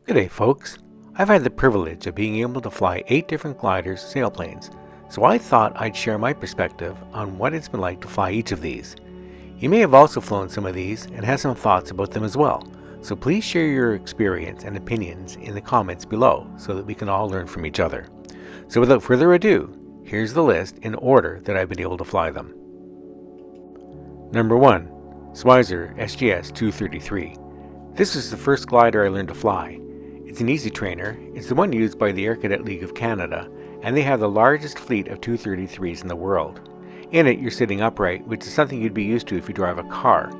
Good day, folks. I've had the privilege of being able to fly 8 different gliders, sailplanes, so I thought I'd share my perspective on what it's been like to fly each of these. You may have also flown some of these and have some thoughts about them as well, so please share your experience and opinions in the comments below so that we can all learn from each other. So without further ado, here's the list in order that I've been able to fly them. Number 1. Schweizer SGS134. This is the first glider I learned to fly. It's an easy trainer. It's the one used by the Air Cadet League of Canada, and they have the largest fleet of 233s in the world. In it, you're sitting upright, which is something you'd be used to if you drive a car.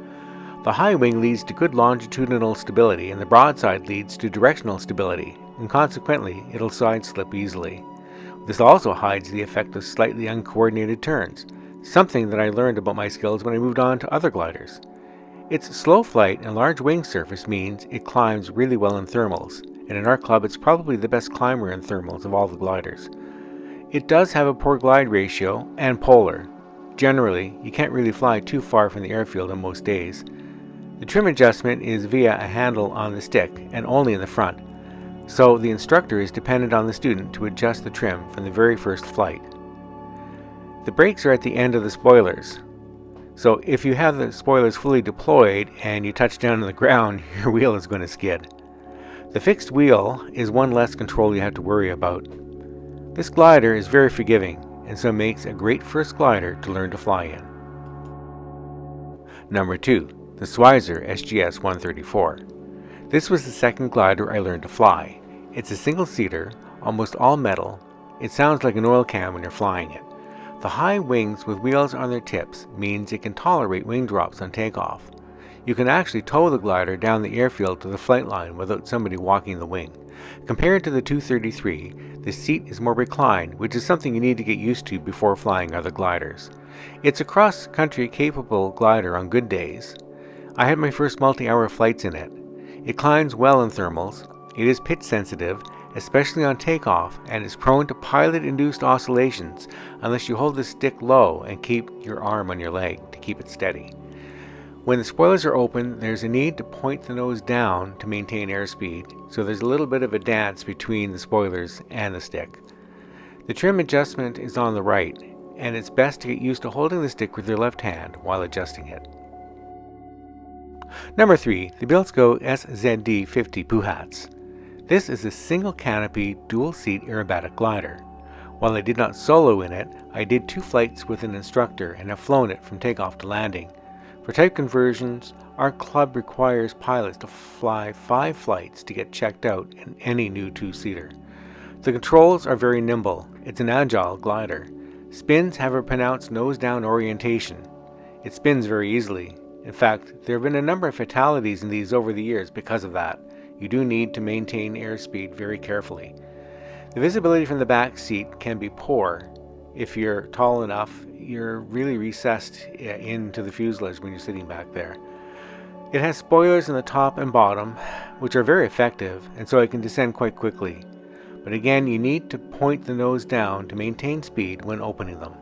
The high wing leads to good longitudinal stability, and the broadside leads to directional stability, and consequently, it'll side slip easily. This also hides the effect of slightly uncoordinated turns, something that I learned about my skills when I moved on to other gliders. Its slow flight and large wing surface means it climbs really well in thermals, and in our club it's probably the best climber in thermals of all the gliders. It does have a poor glide ratio and polar. Generally, you can't really fly too far from the airfield on most days. The trim adjustment is via a handle on the stick and only in the front, so the instructor is dependent on the student to adjust the trim from the very first flight. The brakes are at the end of the spoilers, so if you have the spoilers fully deployed and you touch down on the ground, your wheel is going to skid. The fixed wheel is one less control you have to worry about. This glider is very forgiving and so makes a great first glider to learn to fly in. Number 2. The Schweizer SGS134. This was the second glider I learned to fly. It's a single-seater, almost all metal. It sounds like an oil can when you're flying it. The high wings with wheels on their tips means it can tolerate wing drops on takeoff. You can actually tow the glider down the airfield to the flight line without somebody walking the wing. Compared to the 233, the seat is more reclined, which is something you need to get used to before flying other gliders. It's a cross-country capable glider on good days. I had my first multi-hour flights in it. It climbs well in thermals. It is pitch sensitive, especially on takeoff, and is prone to pilot-induced oscillations unless you hold the stick low and keep your arm on your leg to keep it steady. When the spoilers are open, there's a need to point the nose down to maintain airspeed, so there's a little bit of a dance between the spoilers and the stick. The trim adjustment is on the right, and it's best to get used to holding the stick with your left hand while adjusting it. Number 3. The Beltzgo SD50 Puhats. This is a single canopy, dual-seat aerobatic glider. While I did not solo in it, I did 2 flights with an instructor and have flown it from takeoff to landing. For type conversions, our club requires pilots to fly 5 flights to get checked out in any new 2-seater. The controls are very nimble. It's an agile glider. Spins have a pronounced nose-down orientation. It spins very easily. In fact, there have been a number of fatalities in these over the years because of that. You do need to maintain airspeed very carefully. The visibility from the back seat can be poor. If you're tall enough, you're really recessed into the fuselage when you're sitting back there. It has spoilers in the top and bottom, which are very effective, and so it can descend quite quickly. But again, you need to point the nose down to maintain speed when opening them.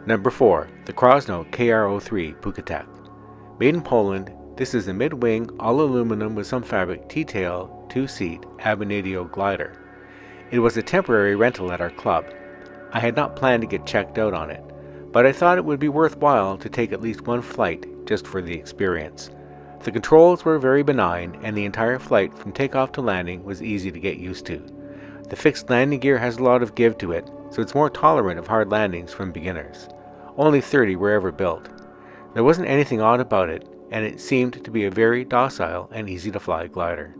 Number 4. The Crosno Kro3 Pukatek. Made in Poland, this is a mid-wing, all-aluminum with some fabric T-tail, 2-seat ab initio glider. It was a temporary rental at our club. I had not planned to get checked out on it, but I thought it would be worthwhile to take at least 1 flight just for the experience. The controls were very benign, and the entire flight from takeoff to landing was easy to get used to. The fixed landing gear has a lot of give to it, so it's more tolerant of hard landings from beginners. Only 30 were ever built. There wasn't anything odd about it, and it seemed to be a very docile and easy to fly glider.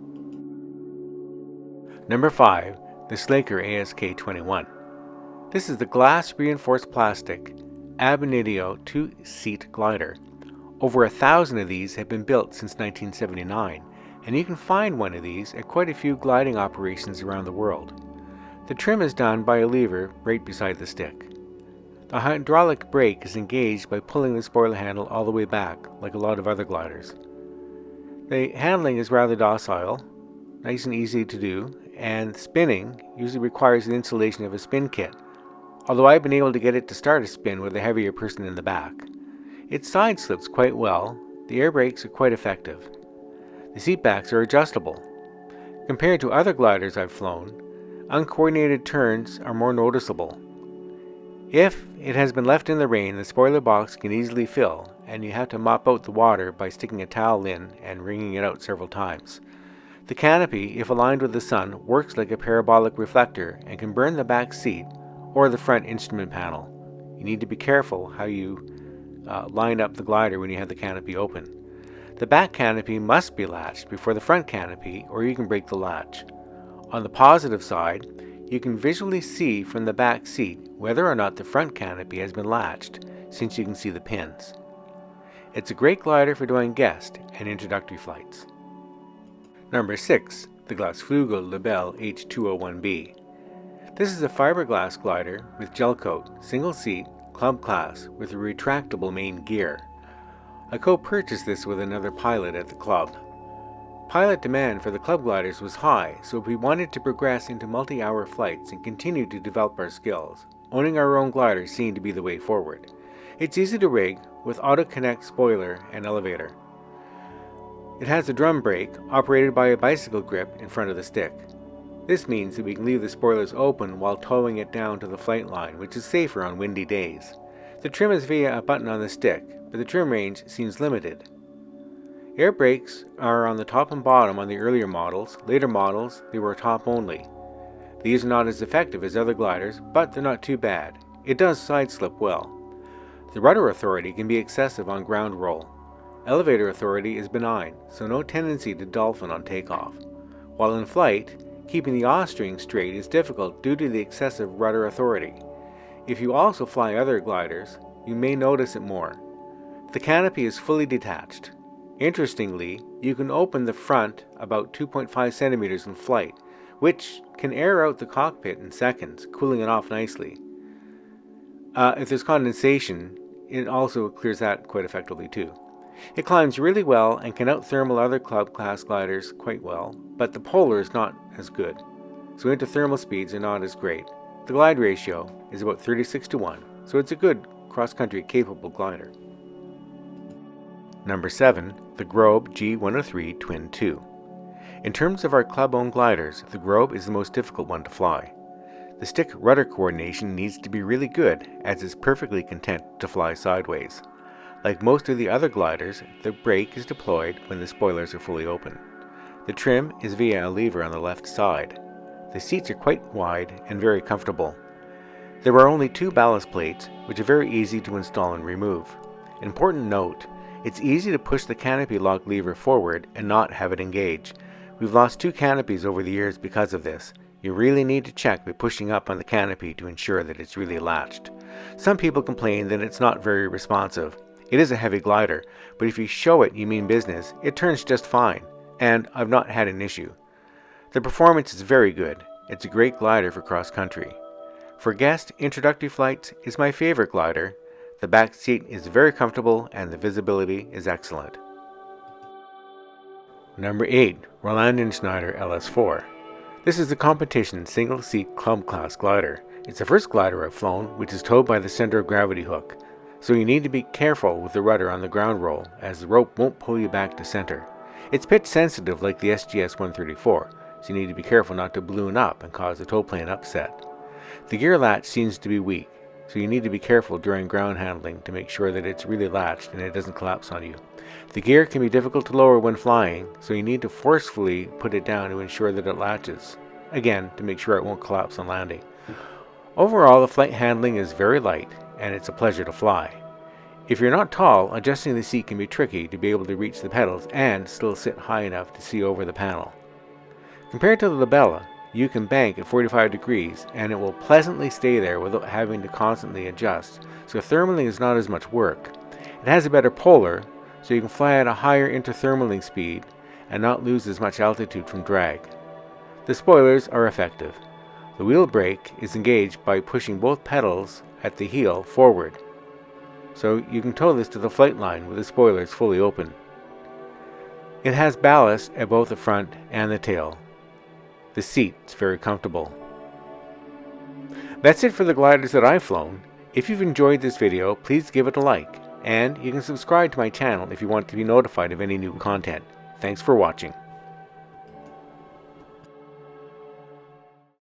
Number 5. The Slaker K21. This is the glass reinforced plastic ab initio 2-seat glider. Over 1,000 of these have been built since 1979, and you can find one of these at quite a few gliding operations around the world. The trim is done by a lever right beside the stick. The hydraulic brake is engaged by pulling the spoiler handle all the way back, like a lot of other gliders. The handling is rather docile, nice and easy to do, and spinning usually requires the installation of a spin kit, although I've been able to get it to start a spin with a heavier person in the back. It side slips quite well. The air brakes are quite effective. The seat backs are adjustable. Compared to other gliders I've flown, uncoordinated turns are more noticeable. If it has been left in the rain, the spoiler box can easily fill, and you have to mop out the water by sticking a towel in and wringing it out several times. The canopy, if aligned with the sun, works like a parabolic reflector and can burn the back seat or the front instrument panel. You need to be careful how you line up the glider when you have the canopy open. The back canopy must be latched before the front canopy, or you can break the latch. On the positive side, you can visually see from the back seat whether or not the front canopy has been latched, since you can see the pins. It's a great glider for doing guest and introductory flights. Number 6. The Glasgow LaBelle H201B. This is a fiberglass glider with gel coat, single seat, club class with a retractable main gear. I co-purchased this with another pilot at the club. Pilot demand for the club gliders was high, so we wanted to progress into multi-hour flights and continue to develop our skills. Owning our own glider seemed to be the way forward. It's easy to rig with auto-connect spoiler and elevator. It has a drum brake operated by a bicycle grip in front of the stick. This means that we can leave the spoilers open while towing it down to the flight line, which is safer on windy days. The trim is via a button on the stick, but the trim range seems limited. Air brakes are on the top and bottom on the earlier models. Later models, they were top only. These are not as effective as other gliders, but they're not too bad. It does side slip well. The rudder authority can be excessive on ground roll. Elevator authority is benign, so no tendency to dolphin on takeoff. While in flight, keeping the yaw string straight is difficult due to the excessive rudder authority. If you also fly other gliders, you may notice it more. The canopy is fully detached. Interestingly, you can open the front about 2.5 centimeters in flight, which can air out the cockpit in seconds, cooling it off nicely. If there's condensation, it also clears that quite effectively too. It climbs really well and can out-thermal other club class gliders quite well, but the polar is not as good, so interthermal speeds are not as great. The glide ratio is about 36:1, so it's a good cross-country capable glider. Number 7. The Grobe G103 Twin 2. In terms of our club-owned gliders, the Grobe is the most difficult one to fly. The stick rudder coordination needs to be really good, as it's perfectly content to fly sideways. Like most of the other gliders, the brake is deployed when the spoilers are fully open. The trim is via a lever on the left side. The seats are quite wide and very comfortable. There are only 2 ballast plates, which are very easy to install and remove. Important note, it's easy to push the canopy lock lever forward and not have it engage. We've lost 2 canopies over the years because of this. You really need to check by pushing up on the canopy to ensure that it's really latched. Some people complain that it's not very responsive. It is a heavy glider, but if you show it you mean business, it turns just fine, and I've not had an issue. The performance is very good. It's a great glider for cross-country. For guest introductory flights, it's my favorite glider. The back seat is very comfortable and the visibility is excellent. Number 8. Roland Snyder LS4. This is the competition single-seat club class glider. It's the first glider I've flown, which is towed by the center of gravity hook. So you need to be careful with the rudder on the ground roll, as the rope won't pull you back to center. It's pitch sensitive like the SGS134, so you need to be careful not to balloon up and cause the tow plane upset. The gear latch seems to be weak, so you need to be careful during ground handling to make sure that it's really latched and it doesn't collapse on you. The gear can be difficult to lower when flying, so you need to forcefully put it down to ensure that it latches, again to make sure it won't collapse on landing. Overall, the flight handling is very light, and it's a pleasure to fly. If you're not tall, adjusting the seat can be tricky to be able to reach the pedals and still sit high enough to see over the panel. Compared to the LaBelle, you can bank at 45 degrees and it will pleasantly stay there without having to constantly adjust, so thermaling is not as much work. It has a better polar, so you can fly at a higher interthermaling speed and not lose as much altitude from drag. The spoilers are effective. The wheel brake is engaged by pushing both pedals at the heel forward, so you can tow this to the flight line with the spoilers fully open. It has ballast at both the front and the tail. The seat is very comfortable. That's it for the gliders that I've flown. If you've enjoyed this video, please give it a like, and you can subscribe to my channel if you want to be notified of any new content. Thanks for watching.